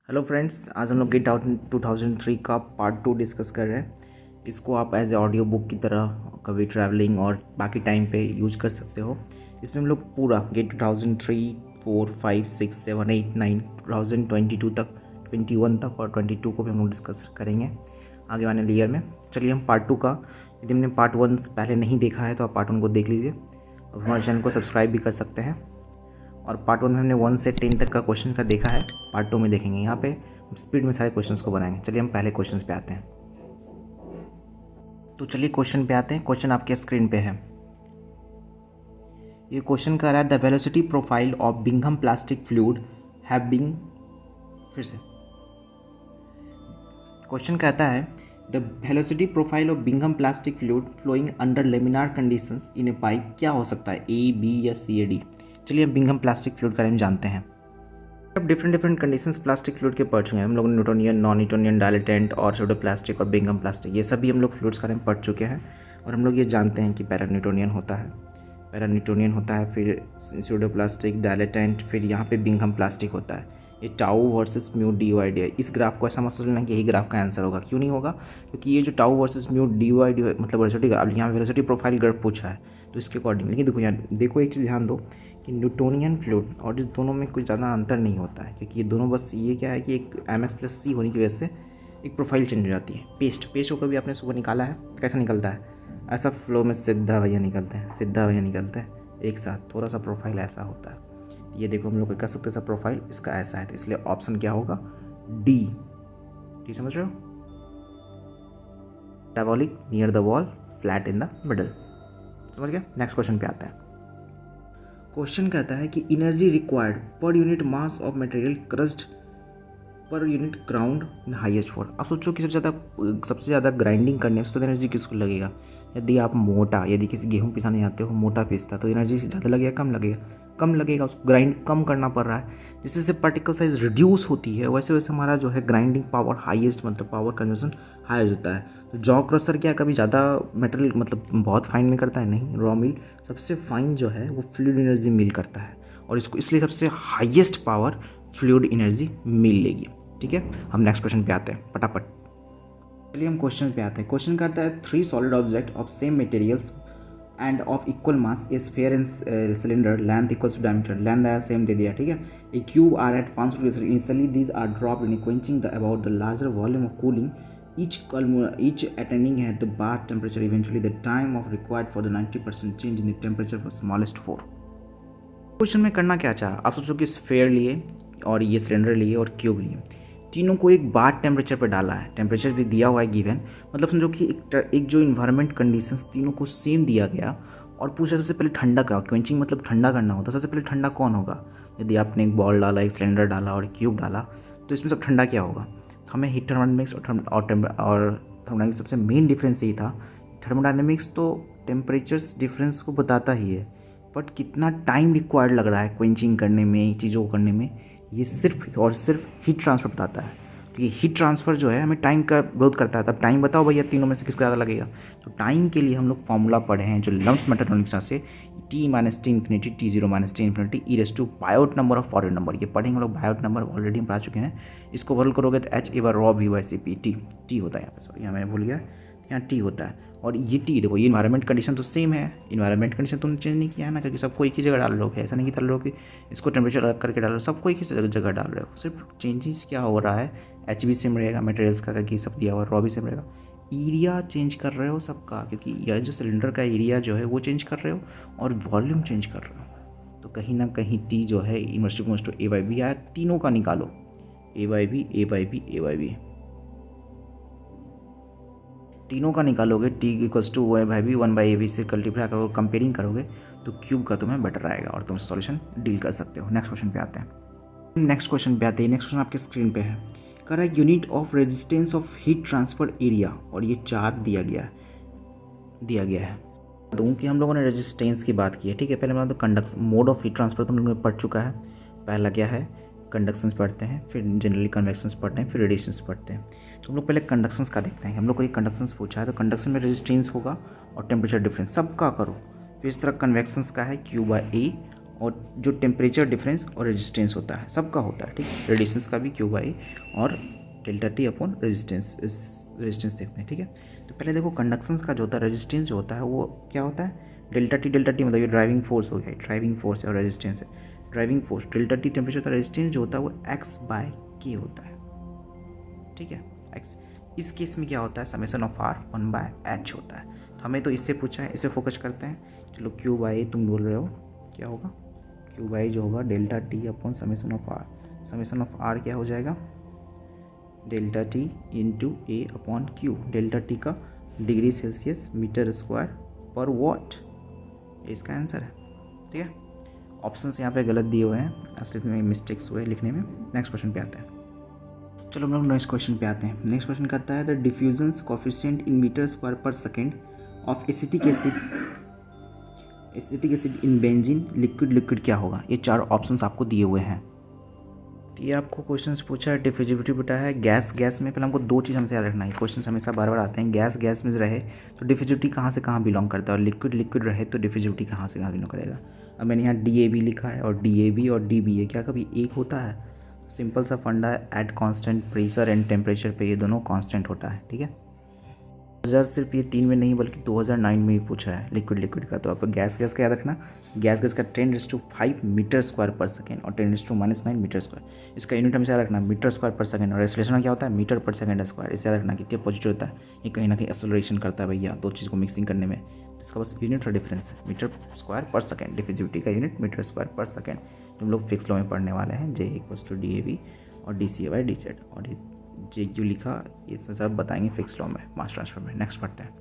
Hello friends, आज हम लोग गेट आउट 2003 का पार्ट 2 डिस्कस कर रहे हैं। इसको आप एज ए ऑडियो बुक की तरह कभी ट्रैवलिंग और बाकी टाइम पे यूज कर सकते हो। इसमें हम लोग पूरा गेट 2003, 4, 5, 6, 7, 8, 9, 2022 तक, 21 तक और 22 को भी हम लोग डिस्कस करेंगे आगे वाले ईयर में। चलिए हम पार्ट 2 का, यदि हमने पार्ट 1 पहले नहीं देखा है तो आप पार्ट 1 को देख लीजिए और हमारे चैनल को सब्सक्राइब भी कर सकते हैं। और पार्ट 1 में हमने 1 से 10 तक का क्वेश्चन का देखा है, पार्ट 2 में देखेंगे। यहाँ पे स्पीड में सारे क्वेश्चंस को बनाएंगे। चलिए हम पहले क्वेश्चन पे आते हैं। तो चलिए क्वेश्चन पे आते हैं। क्वेश्चन आपके स्क्रीन पे है। ये क्वेश्चन कह रहा है the velocity profile of Bingham plastic fluid have been, फिर से क्वेश्चन कहता है the velocity profile of Bingham plastic fluid flowing under laminar conditions in a pipe क्या हो सकता है, ए, बी या सी या डी। चलिए हम बिंघम प्लास्टिक फ्लूइड के बारे में जानते हैं। अब डिफरेंट कंडीशंस प्लास्टिक फ्लूइड के पढ़ चुके हैं हम लोग। न्यूटोनियन, नॉन न्यूटोनियन, डायलेटेंट और सोडो प्लास्टिक और बिंघम प्लास्टिक, ये सभी हम लोग फ्लूइड्स के बारे में पढ़ चुके हैं। और हम लोग ये जानते हैं कि पैरा न्यूटोनियन होता है, फिर सोडो प्लास्टिक, डायलेटेंट, फिर यहाँ पे बिंघम प्लास्टिक होता है। ये tau versus mu D Y D. इस ग्राफ को ऐसा मत सोचना कि यही ग्राफ का आंसर होगा। क्यों नहीं होगा? क्योंकि ये जो tau versus mu D Y D मतलब वेलोसिटी, अब यहाँ वेलोसिटी प्रोफाइल ग्राफ पूछा है तो इसके अकॉर्डिंग। लेकिन देखो यहाँ, देखो एक चीज़ ध्यान दो कि न्यूटोनियन फ्लूइड और इस दोनों में कुछ ज़्यादा अंतर नहीं होता है, क्योंकि ये दोनों बस ये क्या है कि एक mx+c होने की वजह से एक प्रोफाइल चेंज हो जाती है। पेस्ट को कभी आपने सुबह निकाला है, कैसा निकलता है? ऐसा फ्लो में सीधा भैया निकलता है एक साथ, थोड़ा सा प्रोफाइल ऐसा होता है। ये देखो हम लोग कह सकते हैं प्रोफाइल इसका ऐसा है, तो इसलिए ऑप्शन क्या होगा? डी। ठीक समझ रहे हो? Parabolic, near the wall, flat in the middle. समझ गया? नेक्स्ट क्वेश्चन पे आता है। क्वेश्चन कहता है कि energy required per unit mass of material crossed per unit ground in highest four. अब सोचो कि सबसे ज़्यादा ग्राइंडिंग करने में सबसे एनर्जी किसको लगेगा? यदि किसी गेहूँ पिसाने जाते हो, मोटा पीसता तो एनर्जी ज़्यादा लगेगा कम लगेगा, उसको ग्राइंड कम करना पड़ रहा है। जिससे पार्टिकल साइज रिड्यूस होती है, वैसे वैसे हमारा जो है ग्राइंडिंग पावर हाईएस्ट, मतलब पावर कंजम्पशन हाई होता है। तो जॉ क्रशर क्या कभी ज़्यादा मटेरियल मतलब बहुत फाइन में करता है? नहीं, रॉ मिल सबसे फाइन जो है वो फ्लूइड एनर्जी मिल करता है, और इसको इसलिए सबसे हाईएस्ट पावर फ्लूइड एनर्जी मिल लेगी। ठीक है, हम नेक्स्ट क्वेश्चन पे आते हैं फटाफट। चलिए हम क्वेश्चन पे आते हैं। क्वेश्चन कहता है 3 solid object of same materials and of equal mass, a sphere and cylinder, length equals to diameter, length same दे दिया। ठीक है, a cube are at 500 degree, initially these are dropped in quenching the about the larger volume of cooling each attaining at the bar temperature, eventually the time of required for the 90% change in the temperature for smallest 4। Question में करना क्या चाहा? आप सोचो कि sphere लिए और ये सिलेंडर लिए और क्यूब लिए, तीनों को एक बार टेम्परेचर पर डाला है, टेम्परेचर भी दिया हुआ है गिवन, मतलब समझो कि एक जो इन्वायरमेंट कंडीशंस तीनों को सेम दिया गया और पूछा सबसे पहले ठंडा का, क्वेंचिंग मतलब ठंडा करना होता है, सबसे पहले ठंडा कौन होगा? यदि आपने एक बॉल डाला, एक सिलेंडर डाला और क्यूब डाला तो इसमें सब ठंडा क्या होगा? हमें हीट थर्मोडायनेमिक्स और थर्मोडायनेमिक्स सबसे मेन डिफरेंस यही था। थर्मोडायनेमिक्स तो टेम्परेचर्स डिफरेंस को बताता ही है, बट कितना टाइम रिक्वायर्ड लग रहा है क्वेंचिंग करने में, चीज़ों को करने में, ये सिर्फ और सिर्फ हीट ट्रांसफर बताता है। तो ये हीट ट्रांसफ़र जो है हमें टाइम का विरोध करता है। तब टाइम बताओ भैया, तीनों में से किसको ज़्यादा लगेगा? तो टाइम के लिए हम लोग फॉर्मूला पढ़े हैं जो लम्प्स मेथडोनिक्स से, T - T infinity, T0 - T infinity, e⁻⁴ Biot number और फॉरवर्ड नंबर। ये पढ़ेंगे हम लोग, बायोट नंबर ऑलरेडी हम पढ़ा चुके हैं। इसको बदल करोगे तो H a raw V/Cp T होता है यहाँ पे, सॉरी यहाँ मैंने भूल गया, यहाँ टी होता है। और ये टी देखो, ये इन्वायरमेंट कंडीशन तो सेम है, इन्वायरमेंट कंडीशन तुमने चेंज नहीं किया है ना, क्योंकि सबको एक ही जगह डाल रहे हो। ऐसा नहीं कि डाल रहे हो कि इसको टेम्परेचर अलग करके डाल रहे हो, सबको एक ही जगह डाल रहे हो। सिर्फ चेंजेस क्या हो रहा है, एच भी सेम रहेगा मटेरियल्स का, क्योंकि सब दिया हुआ, रॉ भी सेम रहेगा। एरिया चेंज कर रहे हो सबका, क्योंकि यह जो सिलेंडर का एरिया जो है वो चेंज कर रहे हो और वॉल्यूम चेंज कर रहे हो। तो कहीं ना कहीं टी जो है इनवर्स टू A/B आया, तीनों का निकालो, A/B तीनों का निकालोगे, T = 1/B 1/AB से मल्टीप्लाई करोगे, कंपेयरिंग करोगे तो क्यूब का तुम्हें बेटर आएगा और तुम सॉल्यूशन डील कर सकते हो। नेक्स्ट क्वेश्चन पे आते हैं। नेक्स्ट क्वेश्चन आपके स्क्रीन पे है। कह रहा है unit of resistance of heat transfer area, और ये चार्ट दिया गया है। तो कि हम लोगों ने रेजिस्टेंस की बात की है। ठीक है, पहले तो conduction, mode of heat transfer तो हम लोगों ने पढ़ चुका है। पहला क्या है? कंडक्शंस पढ़ते हैं, फिर जनरली कन्वेक्शंस पढ़ते हैं, फिर रेडिएशंस पढ़ते हैं। तो हम लोग पहले कंडक्शंस का देखते हैं। हम लोग को ये कंडक्शंस पूछा है, तो कंडक्शन में रेजिस्टेंस होगा और टेम्परेचर डिफरेंस सबका करो। फिर इस तरह कन्वेक्शंस का है Q/A और जो टेम्परेचर डिफरेंस और रेजिस्टेंस होता है सबका होता है, ठीक है। रेडिएशंस का भी क्यू बाई और डेल्टा टी अपॉन रेजिस्टेंस, इस रेजिस्टेंस देखते हैं, ठीक है। तो पहले देखो कंडक्शंस का जो होता है रेजिस्टेंस जो होता है वो क्या होता है, डेल्टा टी मतलब ये ड्राइविंग फोर्स हो गया, ड्राइविंग फोर्स और रेजिस्टेंस है। Driving force delta T temperature होता है, रेजिस्टेंस जो होता है वो एक्स बाय के होता है, ठीक है, एक्स। इस केस में क्या होता है, समेशन ऑफ आर 1/h होता है। तो हमें तो इससे पूछा है, इसे फोकस करते हैं। चलो क्यू बाई तुम बोल रहे हो क्या होगा, क्यू बाई जो होगा delta T upon summation of R. Summation of R क्या हो जाएगा, delta T into A upon Q. Delta T का degree Celsius metre square per watt, ये इसका आंसर है, ठीक है। ऑप्शंस यहाँ पे गलत दिए हुए हैं, असली में मिस्टेक्स हुए लिखने में। नेक्स्ट क्वेश्चन पे आते हैं। चलो हम लोग नेक्स्ट क्वेश्चन पे आते हैं। नेक्स्ट क्वेश्चन कहता है the diffusions coefficient in metre square per second of acetic acid in benzene liquid क्या होगा। ये 4 ऑप्शंस आपको दिए हुए हैं। ये आपको क्वेश्चन पूछा है, डिफ्यूजिविटी बेटा है गैस में। पहले हमको 2 चीज़ हमसे याद रखना है, क्वेश्चन हमेशा बार बार आते हैं। गैस में रहे तो डिफ्यूजिविटी कहाँ से कहाँ बिलोंग करता है, और लिक्विड रहे तो डिफ्यूजिविटी कहाँ से कहाँ बिलोंग करेगा। अब मैंने यहाँ DAB लिखा है और DAB और DBA क्या कभी एक होता है। सिंपल सा फंडा है, at constant pressure and temperature पे ये दोनों कांस्टेंट होता है, ठीक है। 2000 सिर्फ ये 3 में नहीं बल्कि 2009 में ही पूछा है लिक्विड का। तो आप गैस का याद रखना, गैस का 10⁵ मीटर स्क्वायर पर सेकेंड और 10⁻⁹ मीटर स्क्वायर। इसका यूनिट हमेशा याद रखना मीटर स्क्वायर पर सेकेंड, और एक्सेलरेशन क्या होता है मीटर पर सेकेंड स्क्वायर। इससे याद रखना कि पॉजिटिव होता है, ये कहीं ना कहीं एक्सेलरेशन करता है भैया, 2 चीज़ को मिक्सिंग करने में। इसका बस यूनिट और डिफरेंस है, metre square per second. Diffusivity का unit metre square per second. तुम लोग फिक्स लॉ में पढ़ने वाले हैं, J = DAB और DCA/dz, और ये JQ लिखा, ये सब बताएंगे फिक्स लॉ में, मास ट्रांसफर में। नेक्स्ट पढ़ते हैं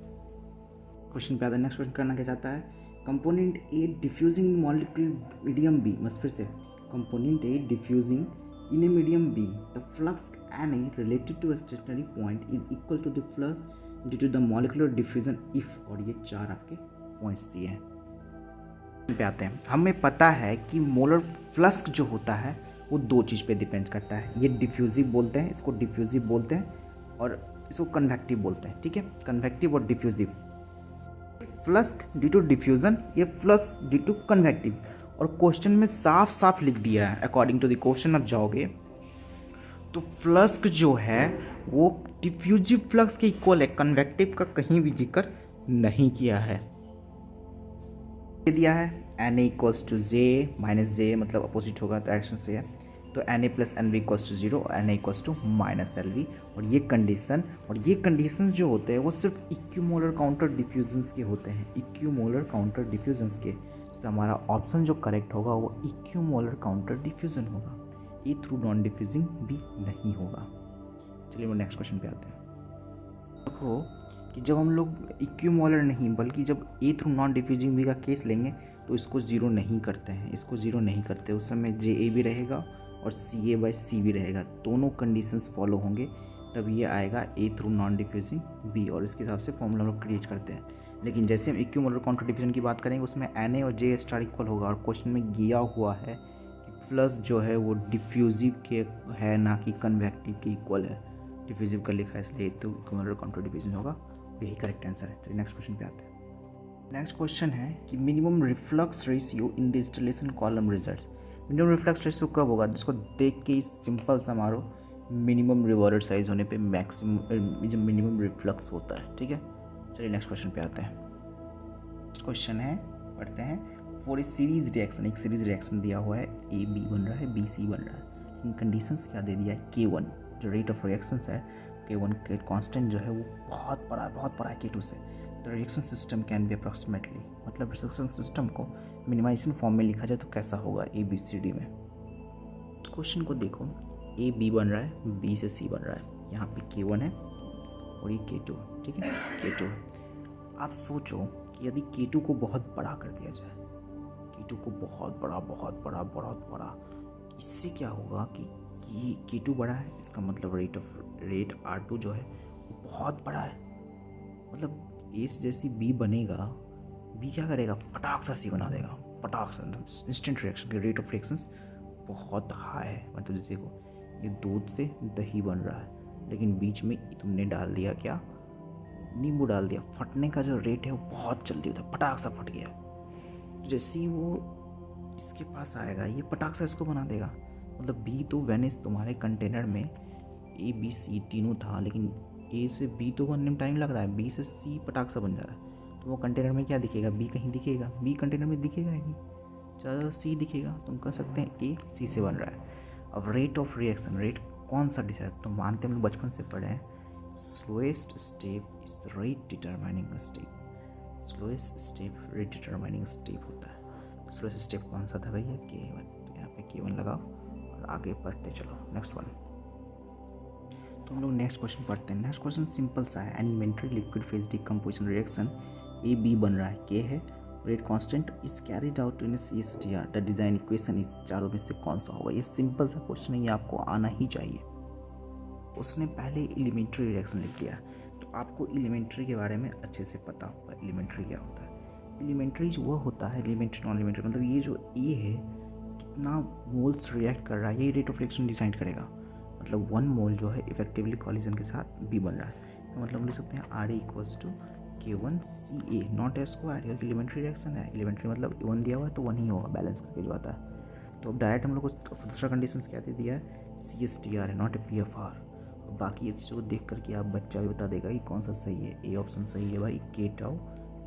क्वेश्चन पे आता है। नेक्स्ट क्वेश्चन करना क्या चाहता है, component A diffusing molecule medium B, बस फिर से component A diffusing in a medium B, the flux Na related to stationary point is equal to the flux due to the molecular diffusion if, और ये 4 आपके points दिए हैं। पे आते हैं। हमें पता है कि मोलर फ्लक्स जो होता है वो 2 चीज़ पे डिपेंड करता है। ये डिफ्यूजिव बोलते हैं, इसको डिफ्यूजिव बोलते हैं, और इसको कन्वेक्टिव बोलते हैं, ठीक है। कन्वेक्टिव और diffusive. Flux due to diffusion, ये फ्लक्स ड्यू टू कन्वेक्टिव। और क्वेश्चन में साफ साफ लिख दिया है, अकॉर्डिंग टू द क्वेश्चन आप जाओगे तो फ्लक्स जो है वो डिफ्यूजिव फ्लक्स के इक्वल है, कन्वेक्टिव का कहीं भी जिक्र नहीं किया है। दिया है Na = J - J, मतलब अपोजिट होगा डायरेक्शन से है, तो Na + NV = 0 और Na = -LV। और ये कंडीशंस जो होते हैं वो सिर्फ इक्विमोलर काउंटर डिफ्यूजन्स के होते हैं, इक्विमोलर काउंटर डिफ्यूजन्स के। तो हमारा ऑप्शन जो करेक्ट होगा वो इक्विमोलर काउंटर डिफ्यूजन होगा, ए थ्रू नॉन डिफ्यूजिंग भी नहीं होगा। चलिए वो नेक्स्ट क्वेश्चन पे आते हैं। देखो कि जब हम लोग इक्विमोलर नहीं बल्कि जब ए थ्रू नॉन डिफ्यूजिंग भी का केस लेंगे तो इसको 0 नहीं करते हैं, इसको 0 नहीं करते। उस समय JA भी रहेगा और CA/C भी रहेगा, दोनों कंडीशंस फॉलो होंगे, तब ये आएगा A through non diffusing B, और इसके हिसाब से फॉर्मूला लोग क्रिएट करते हैं। लेकिन जैसे हम इक्विमोलर काउंटर डिफ्यूजन की बात करेंगे उसमें Na और J* इक्वल होगा, और क्वेश्चन में दिया हुआ है कि फ्लक्स जो है वो डिफ्यूजिव के है ना कि कन्वेक्टिव के इक्वल है। डिफ्यूजिव का लिखा है इसलिए तो इक्विमोलर काउंटर डिफ्यूजन होगा, यही करेक्ट आंसर है। चलिए नेक्स्ट क्वेश्चन पे आते हैं। नेक्स्ट क्वेश्चन है कि minimum reflux ratio in the installation column results. Minimum reflux ratio कब होगा, जिसको देख के ही सिंपल सा मारो, मिनिमम रिवॉर्डर साइज होने पे मैक्सिमम जो मिनिमम रिफ्लक्स होता है, ठीक है। चलिए नेक्स्ट क्वेश्चन पे आते हैं। नेक्स्ट क्वेश्चन है, पढ़ते हैं। फॉर ए सीरीज रिएक्शन, एक सीरीज रिएक्शन दिया हुआ है, AB बन रहा है, BC बन रहा है। इन कंडीशंस क्या दे दिया है, K1 जो रेट ऑफ रिएक्शंस है, K1 के कांस्टेंट जो है वो बहुत बड़ा है K2 से। The reaction system can be approximately, मतलब रिएक्शन सिस्टम को मिनिमाइजेशन फॉर्म में लिखा जाए तो कैसा होगा ABCD में। क्वेश्चन को देखो, AB बन रहा है, B से C बन रहा है, यहाँ पे K1 है और ये K2, ठीक है, K2। आप सोचो कि यदि K2 को बहुत बड़ा कर दिया जाए, K2 को बहुत बड़ा, इससे क्या होगा कि ये K2 बड़ा है, इसका मतलब रेट R2 जो है वो बहुत बड़ा है। मतलब A से जैसी B बनेगा, B क्या करेगा, पटाख सा C बना देगा, पटाख सा। इंस्टेंट रिएक्शन के रेट ऑफ रिएक्शंस बहुत हाई है। मतलब जैसे को ये दूध से दही बन रहा है, लेकिन बीच में तुमने डाल दिया क्या, नींबू डाल दिया, फटने का जो रेट है वो बहुत जल्दी होता है, पटाख सा फट गया। जैसे ही वो इसके पास आएगा, ये पटाख से इसको बना देगा। मतलब बी तो व्हेन इज तुम्हारे कंटेनर में ए बी सी तीनों था, लेकिन ए से बी तो बनने में टाइम लग रहा है, बी से सी पटाख से बन जा रहा है, तो वो कंटेनर में क्या दिखेगा, बी कहीं दिखेगा, बी कंटेनर में दिखेगा ही नहीं, ज़्यादा सी दिखेगा। तुम कह सकते हैं ए सी से बन रहा है। अब रेट ऑफ रिएक्शन, रेट कौन सा डिसाइड, तो मानते हम लोग बचपन से पढ़े हैं, slowest step is the rate determining step. Slowest step rate determining step होता है। स्लोएस्ट स्टेप कौन सा था भैया, K1, तो यहाँ पे K1 लगाओ और आगे बढ़ते चलो। नेक्स्ट वन, तो हम लोग नेक्स्ट क्वेश्चन पढ़ते हैं। नेक्स्ट क्वेश्चन सिंपल सा है, elementary liquid phase decomposition reaction A B बन रहा है, K है, rate constant is carried out in CSTR, the design equation is, चारों में से कौन सा होगा। ये सिंपल सा क्वेश्चन है, ये आपको आना ही चाहिए। उसने पहले एलिमेंट्री रिएक्शन लिख दिया, तो आपको एलिमेंट्री के बारे में अच्छे से पता होगा एलिमेंट्री क्या होता है। एलिमेंट्री जो वो होता है, एलिमेंट्री नॉन एलिमेंट्री मतलब ये जो ए है कितना मोल्स रिएक्ट कर रहा है, ये रेट ऑफ रिएक्शन डिसाइड करेगा। मतलब 1 मोल जो है इफेक्टिवली कॉलिजन के साथ बी बन रहा है, तो मतलब लिख सकते हैं RA equals to K1CA not A square, क्योंकि एलिमेंट्री रिएक्शन है, एलिमेंट्री मतलब 1 दिया हुआ है तो 1 ही होगा, बैलेंस करके जो आता है। तो अब डायरेक्ट हम लोग को दूसरा कंडीशंस क्या दे दिया है, CSTR है नॉट ए PFR। बाकी ये चीज़ों को देख करके आप बच्चा भी बता देगा कि कौन सा सही है। ए ऑप्शन सही है भाई, K टाउ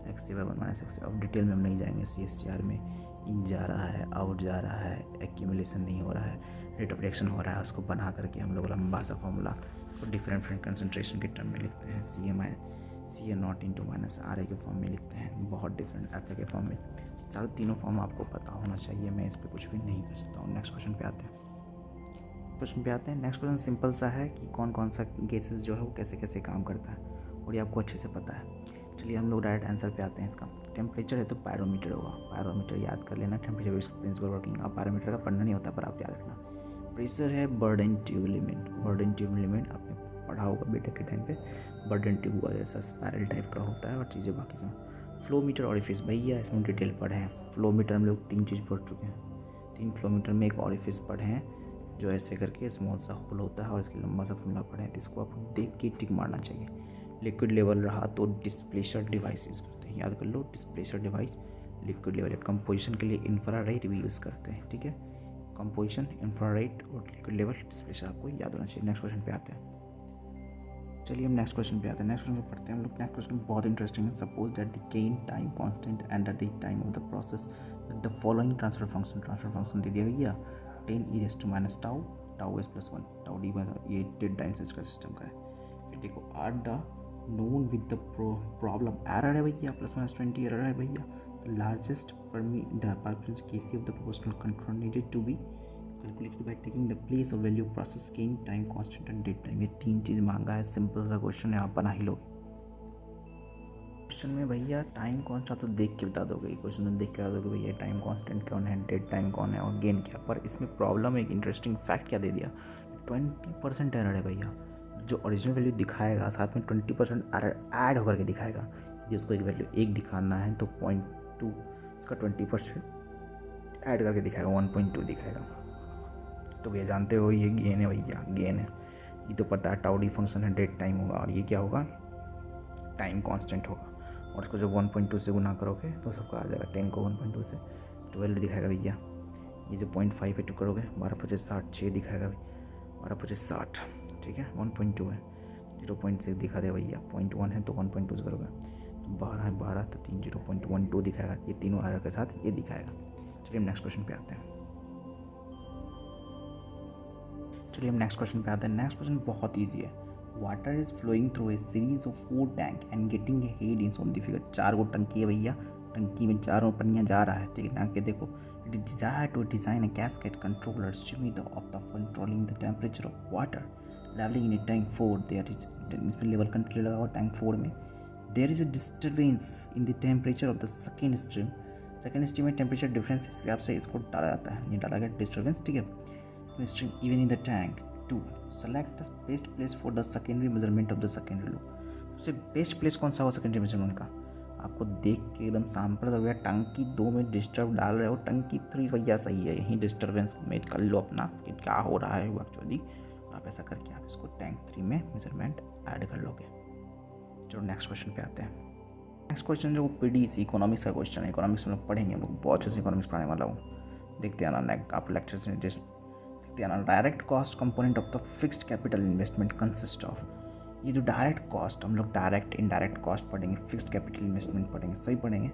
x से 1 माइनस x। अब डिटेल में हम नहीं जाएंगे, CSTR में इन जा रहा है, आउट जा रहा है, एक्यूमुलेशन नहीं हो रहा है, रेट ऑफ रिएक्शन हो रहा है, उसको बना करके हम लोग लंबा सा फॉर्मूला और डिफरेंट कंसनट्रेशन के टर्म में लिखते हैं, CA not into minus RA के फॉर्म में लिखते हैं, बहुत डिफरेंट RA के फॉर्म में। सारे तीनों फॉर्म आपको पता होना चाहिए, मैं इस पर कुछ भी नहीं बचता हूँ। नेक्स्ट क्वेश्चन पे आते हैं। नेक्स्ट क्वेश्चन सिंपल सा है कि कौन कौन सा गैसेस जो है वो कैसे कैसे काम करता है, और ये आपको अच्छे से पता है। चलिए हम लोग डायरेक्ट आंसर पे आते हैं इसका। टेम्परेचर है तो पायरोमीटर होगा, पायरोमीटर याद कर लेना, टेम्परेचर इसका प्रिंसिपल वर्किंग। अब पायरोमीटर का पढ़ना नहीं होता पर आप याद रखना। प्रेशर है burden tube element, burden tube element आपने पढ़ा होगा बेटा के टाइम पे, बर्डन ट्यूब हुआ जैसा स्पायरल टाइप का होता है और चीज़ें बाकी सब। फ्लो मीटर ऑरिफिस, भैया इसमें डिटेल पढ़े हैं। फ्लो मीटर हम लोग 3 चीज़ पढ़ चुके हैं, 3 फ्लो मीटर में एक ऑरिफिस पढ़े हैं जो ऐसे करके स्मॉल सा होल होता है और इसके लंबा सा फॉर्मूला पढ़े हैं, तो इसको आपको देख के टिक मारना चाहिए। लिक्विड लेवल रहा तो डिस्प्लेसर डिवाइस यूज़ करते हैं, याद कर लो displacer device liquid level. Composition के लिए इंफ्रारेड भी यूज़ करते हैं, ठीक है, कंपोजिशन इंफ्रारेड और लिक्विड लेवल डिस्प्लेसर आपको याद होना चाहिए। नेक्स्ट क्वेश्चन पे आते हैं। चलिए हम नेक्स्ट क्वेश्चन पे आते हैं। नेक्स्ट क्वेश्चन पढ़ते हैं हम लोग। नेक्स्ट क्वेश्चन बहुत इंटरेस्टिंग है। Suppose that the gain time constant and the dead time of the process the following transfer function दे दिया भैया, 10e tau tau s + 1 tau D, ये डेट टाइम इसका सिस्टम का है। फिर देखो are the known with the problem, error है भैया +-20 एरर है भैया। Largest permittance KC of the proportional control needed to be calculated by taking the place of value process gain time constant and dead time. ये 3 चीज़ मांगा है, simple सा question है, आप बना ही लोगे। क्वेश्चन में भैया टाइम कांस्टेंट तो देख के बता दोगे, क्वेश्चन में देख के बता दोगे भैया टाइम कांस्टेंट कौन है, डेट टाइम कौन है और गेन क्या। पर इसमें प्रॉब्लम एक इंटरेस्टिंग फैक्ट क्या दे दिया, 20% एरर है भैया। जो ओरिजिनल वैल्यू दिखाएगा साथ में 20% एरर ऐड होकर के दिखाएगा। यदि उसको एक वैल्यू 1 दिखाना है तो 0.2 इसका 20% ऐड करके दिखाएगा, 1.2 दिखाएगा। तो भैया जानते हो ये गेन है भैया, गेन है, ये तो पता है। टाउ डी फंक्शन है, डेट टाइम होगा और ये क्या होगा, टाइम कांस्टेंट होगा। और इसको जब 1.2 से गुना करोगे तो सबका आ जाएगा, 10 को 1.2 से 12 दिखाएगा भैया। ये जो 0.5 पे 2 करोगे 12×5 = 6 दिखाएगा भाई, 12×5 = 60, ठीक है। 1.2 है, 0.6 दिखा दे भैया, 0.1 है तो 1.2 से करोगे तो 12 है, 12 तो 3 0.12 दिखाएगा। ये तीनों एरर के साथ ये दिखाएगा। चलिए हम नेक्स्ट क्वेश्चन पे आते हैं। नेक्स्ट क्वेश्चन बहुत ईजी है। Water is flowing through a series of 4 tank and getting a head in on the figure. 4 टंकी है भैया, टंकी में 4 पनिया जा रहा है, ठीक है ना। के देखो, it is desire to design a cascade controller stimulator of the controlling the temperature of water levelling in a tank 4। There is, इसमें लेवल कंट्रोल लगा हुआ टैंक 4 में। There is a disturbance in the temperature of the second stream में temperature difference इस हिसाब से इसको डाला जाता है, ये डाला गया डिस्टर्बेंस, ठीक है। Stream even in the tank. 2. Select the best place for the secondary measurement of the secondary loop. सबसे बेस्ट प्लेस कौन सा हो सेकेंडरी मेजरमेंट का, आपको देख के एकदम सैंपल हो गया। टंकी 2 में डिस्टर्ब डाल रहे हो, टंकी 3 भैया सही है, यहीं डिस्टर्बेंस मेज कर लो अपना कि क्या हो रहा है एक्चुअली। आप ऐसा करके आप इसको टैंक 3 में मेजरमेंट ऐड कर लोगे। चलो नेक्स्ट क्वेश्चन पे आते हैं। नेक्स्ट क्वेश्चन जो PDC इकोनॉमिक्स का क्वेश्चन है, इकोनॉमिक्स में लोग पढ़ेंगे, हम लोग बहुत अच्छे से इकोनॉमिक्स पढ़ाने वाला हूँ। देखते आना आप लेक्चर से देखते आना। Direct cost component of the fixed capital investment consist of. ये जो डायरेक्ट कॉस्ट, हम लोग डायरेक्ट इनडायरेक्ट कॉस्ट पढ़ेंगे, फिक्स्ड कैपिटल इन्वेस्टमेंट पढ़ेंगे, सही पढ़ेंगे।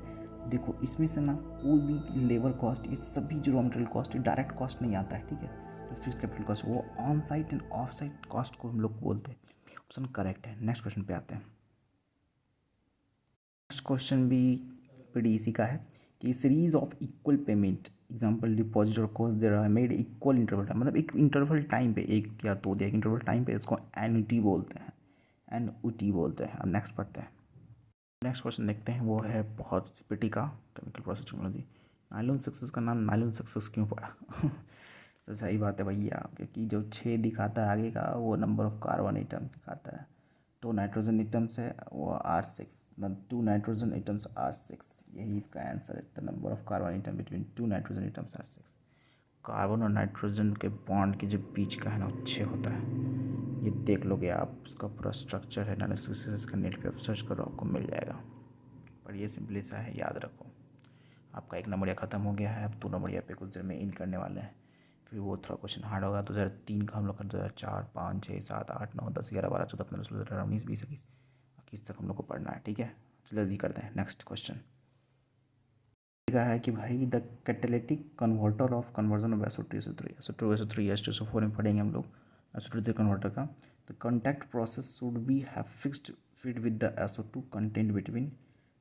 देखो इसमें से ना कोई भी लेबर कॉस्ट, ये सभी जो raw material cost direct cost नहीं आता है, ठीक है। तो फिक्स्ड कैपिटल कॉस्ट वो on site end of site cost को हम लोग बोलते हैं। ऑप्शन करेक्ट है। नेक्स्ट क्वेश्चन पे आते हैं। नेक्स्ट क्वेश्चन भी pretty इसी का है कि series of equal payment example deposit और cost there are made equal interval time, मतलब एक इंटरवल टाइम पे, एक या दो एक इंटरवल टाइम पे, इसको एन्युटी बोलते हैं, एनयूटी बोलते हैं। अब नेक्स्ट पढ़ते हैं। नेक्स्ट क्वेश्चन देखते हैं, वो है बहुत पिटी का, chemical process technology. Nylon success का नाम नायलॉन सक्सेस क्यों पड़ा? तो सही बात है भैया, क्योंकि जो 6 दिखाता है आगे का वो नंबर ऑफ कार्बन एटम दिखाता है। 2 नाइट्रोजन एटम्स है वो R6, 2 नाइट्रोजन एटम्स R6, यही इसका आंसर है। The number of carbon atom between 2 nitrogen atoms R6। Carbon और नाइट्रोजन के बॉन्ड के जो बीच का है ना 6 होता है। ये देख लोगे आप, उसका पूरा स्ट्रक्चर है एनालिसिस, इसका नेट पे आप सर्च करो आपको मिल जाएगा। पर ये सिंपली सा है, याद रखो। आपका 1 नंबरिया ख़त्म हो गया है, अब 2 नंबरिया पे कुछ देर में इन करने वाले हैं। फिर वो थोड़ा क्वेश्चन हार्ड होगा। 2003 का हम लोग का 2004, 5, 6, 7, 8, 9, 10, 11, 12, 14, 15, 16, 17, 19, 20, 21 तक हम लोग को पढ़ना है, ठीक है। तो जल्दी करते हैं। नेक्स्ट क्वेश्चन लिखा है कि भाई the catalytic converter of conversion of SO2 SO3 SO2 SO3 H2SO4 में पढ़ेंगे हम लोग SO2 कन्वर्टर का। The contact process should be have fixed feed with the SO2 content between.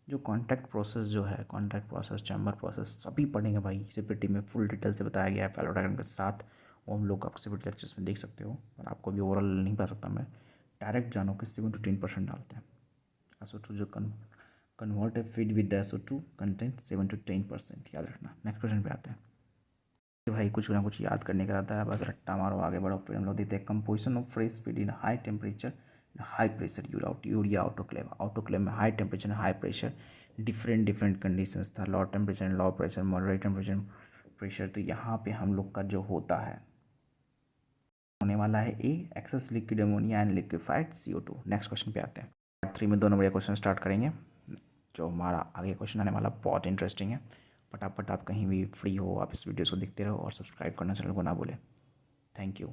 जो कॉन्टैक्ट प्रोसेस जो है, कॉन्टैक्ट प्रोसेस, चैम्बर प्रोसेस, सभी पढ़ेंगे भाई। सेपरेटली में फुल डिटेल से बताया गया है फेलो डायग्राम के साथ, वो हम लोग आपको सेपरेट लेक्चर्स में देख सकते हो। और आपको भी ओवरऑल नहीं पता सकता मैं, डायरेक्ट जानो कि 7 to 10% डालते हैं। SO2 जो कन्वर्ट है feed with the SO2 content 7 to 10%, याद रखना। नेक्स्ट क्वेश्चन पे आते हैं। भाई कुछ ना कुछ याद करने का रहता है, बस रट्टा मारो आगे बढ़ो। फिर हम लोग देखते हैं composition of fresh feed in high temperature high pressure urea autoclave में high temperature high pressure, different conditions था, low temperature low pressure, moderate temperature pressure. तो यहाँ पे हम लोग का जो होता है होने वाला है a excess liquid ammonia and liquefied CO2। Next question पे आते हैं। पार्ट 3 में 2 नंबर क्वेश्चन स्टार्ट करेंगे। जो हमारा आगे क्वेश्चन आने वाला बहुत इंटरेस्टिंग है। फटाफट आप कहीं भी फ्री हो आप इस वीडियो को देखते रहो और सब्सक्राइब करना चैनल को ना भूलें। Thank you.